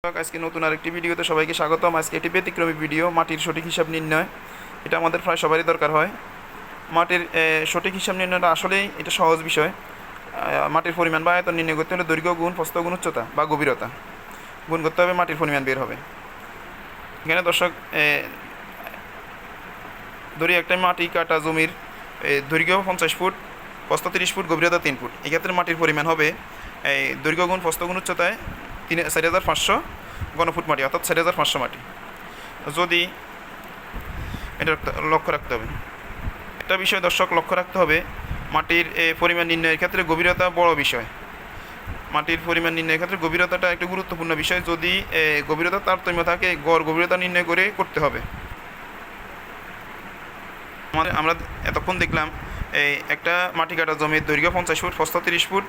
আজকে নতুন আরেকটি ভিডিওতে সবাইকে স্বাগতম। আজকে একটি ব্যতিক্রমী ভিডিও, মাটির সঠিক হিসাব নির্ণয়। এটা আমাদের প্রায় সবারই দরকার হয়। মাটির সঠিক হিসাব নির্ণয়টা আসলেই এটা সহজ বিষয়। মাটির পরিমাণ বা আয়তন নির্ণয় করতে হলে দৈর্ঘ্য গুণ প্রস্থ গুণ উচ্চতা বা গভীরতা গুণ করতে হবে, মাটির পরিমাণ বের হবে। এখানে দর্শক ধরি একটা মাটি কাটা জমির দৈর্ঘ্য 50 ফুট, প্রস্থ 30 ফুট, গভীরতা 3 ফুট। এক্ষেত্রে মাটির পরিমাণ হবে এই দৈর্ঘ্য গুণ প্রস্থ গুণ উচ্চতায় 4,500 ঘনফুট মাটি, অর্থাৎ 4,500 মাটি। যদি এটা লক্ষ্য রাখতে হবে, একটা বিষয় দর্শক লক্ষ্য রাখতে হবে, মাটির পরিমাণ নির্ণয়ের ক্ষেত্রে গভীরতা বড় বিষয়। মাটির পরিমাণ নির্ণয়ের ক্ষেত্রে গভীরতাটা একটি গুরুত্বপূর্ণ বিষয়। যদি গভীরতা তারতম্য থাকে, গড় গভীরতা নির্ণয় করে করতে হবে। আমরা এতক্ষণ দেখলাম একটা মাটি কাটা জমির দৈর্ঘ্য 50 ফুট, প্রস্থ 30 ফুট,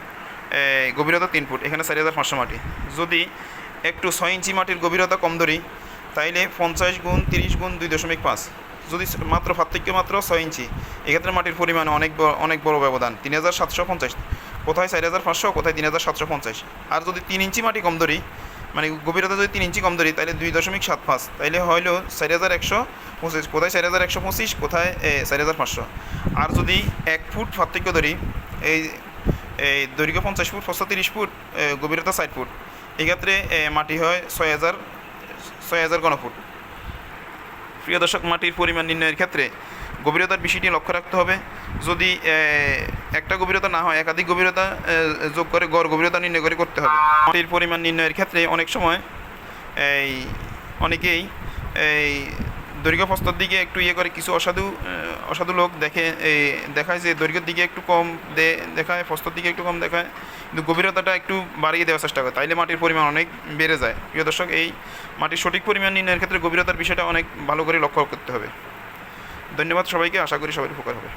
গভীরতা 3 ফুট, এখানে 4,500 মাটি। যদি একটু 6 ইঞ্চি মাটির গভীরতা কম ধরি, তাইলে 50 গুণ 30 গুণ 2.5, যদি মাত্র পার্থক্য মাত্র 6 ইঞ্চি, এক্ষেত্রে মাটির পরিমাণে অনেক বড় ব্যবধান, 3,750। কোথায় 4,500, কোথায় 3,750। আর যদি 3 ইঞ্চি মাটি কম ধরি, মানে গভীরতা যদি 3 ইঞ্চি কম ধরি, তাহলে 2.75, তাইলে হইল 4,125। কোথায় 4,125, কোথায় 4,500। আর যদি 1 ফুট পার্থক্য ধরি, এই দৈর্ঘ্য 50 ফুট, প্রস্থ 30 ফুট, গভীরতা 60 ফুট, এক্ষেত্রে মাটি হয় 6,000 ঘনফুট। প্রিয় দর্শক, মাটির পরিমাণ নির্ণয়ের ক্ষেত্রে গভীরতার বিষয়টি লক্ষ্য রাখতে হবে। যদি একটা গভীরতা না হয়, একাধিক গভীরতা যোগ করে গড় গভীরতা নির্ণয় করে করতে হবে। মাটির পরিমাণ নির্ণয়ের ক্ষেত্রে অনেক সময় অনেকেই দৈর্ঘ্য প্রস্থর দিকে একটু করে, কিছু অসাধু লোক দেখায় যে দৈর্ঘ্যের দিকে একটু কম দেখায়, প্রস্থর দিকে একটু কম দেখায়, কিন্তু গভীরতাটা একটু বাড়িয়ে দেওয়ার চেষ্টা করে, তাইলে মাটির পরিমাণ অনেক বেড়ে যায়। প্রিয় দর্শক, এই মাটির সঠিক পরিমাণ নির্ণয়ের ক্ষেত্রে গভীরতার বিষয়টা অনেক ভালো করে লক্ষ্য করতে হবে। ধন্যবাদ সবাইকে, আশা করি সবাই উপকার হবে।